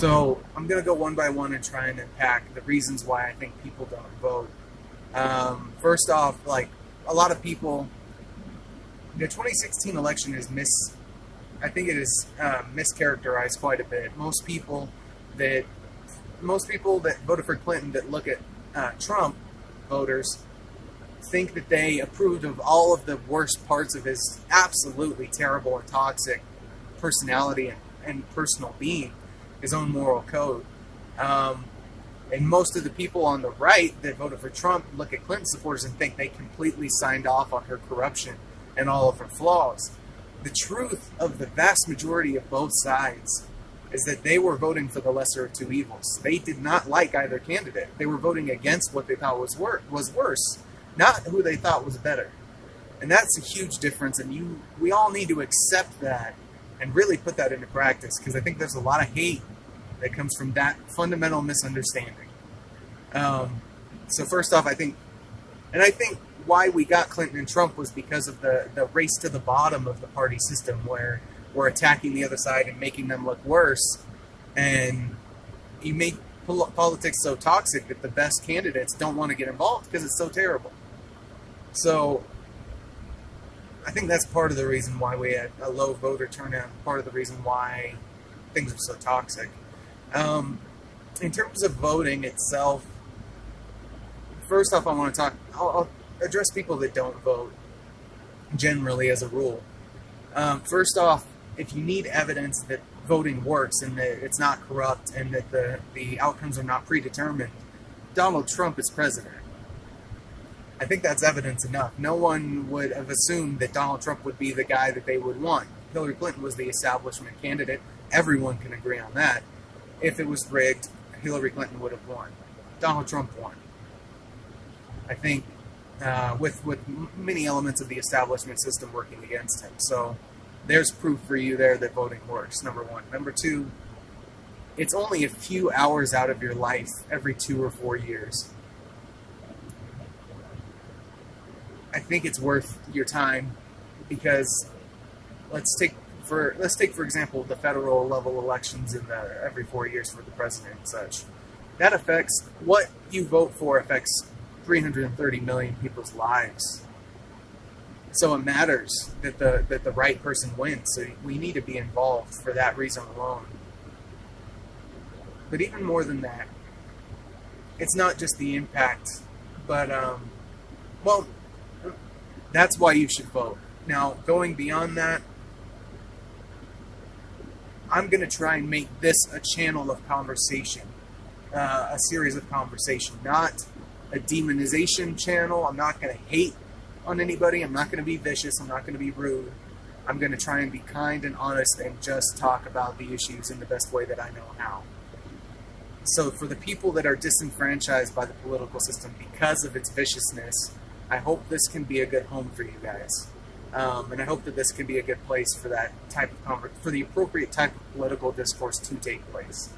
So I'm going to go one by one and try and unpack the reasons why I think people don't vote. First off, like a lot of people, the 2016 election is I think it is mischaracterized quite a bit. Most people that voted for Clinton that look at Trump voters think that they approved of all of the worst parts of his absolutely terrible and toxic personality and personal being, his own moral code. And most of the people on the right that voted for Trump look at Clinton supporters and think they completely signed off on her corruption and all of her flaws. The truth of the vast majority of both sides is that they were voting for the lesser of two evils. They did not like either candidate. They were voting against what they thought was worse, not who they thought was better. And that's a huge difference, and we all need to accept that and really put that into practice, because I think there's a lot of hate that comes from that fundamental misunderstanding. So first off, I think why we got Clinton and Trump was because of the race to the bottom of the party system, where we're attacking the other side and making them look worse. And you make politics so toxic that the best candidates don't want to get involved because it's so terrible. So I think that's part of the reason why we had a low voter turnout, part of the reason why things are so toxic. In terms of voting itself, first off, I'll address people that don't vote generally as a rule. First off, if you need evidence that voting works and that it's not corrupt and that the outcomes are not predetermined, Donald Trump is president. I think that's evidence enough. No one would have assumed that Donald Trump would be the guy that they would want. Hillary Clinton was the establishment candidate. Everyone can agree on that. If it was rigged, Hillary Clinton would have won. Donald Trump won. I think with many elements of the establishment system working against him. So there's proof for you there that voting works, number one. Number two, it's only a few hours out of your life every 2 or 4 years. I think it's worth your time, because let's take for example the federal level elections every 4 years for the president and such. That affects what you vote for, affects 330 million people's lives. So it matters that the right person wins. So we need to be involved for that reason alone. But even more than that, it's not just the impact, but that's why you should vote. Now, going beyond that, I'm going to try and make this a channel of conversation, a series of conversation, not a demonization channel. I'm not going to hate on anybody. I'm not going to be vicious. I'm not going to be rude. I'm going to try and be kind and honest and just talk about the issues in the best way that I know how. So for the people that are disenfranchised by the political system because of its viciousness, I hope this can be a good home for you guys. And I hope that this can be a good place for that type of for the appropriate type of political discourse to take place.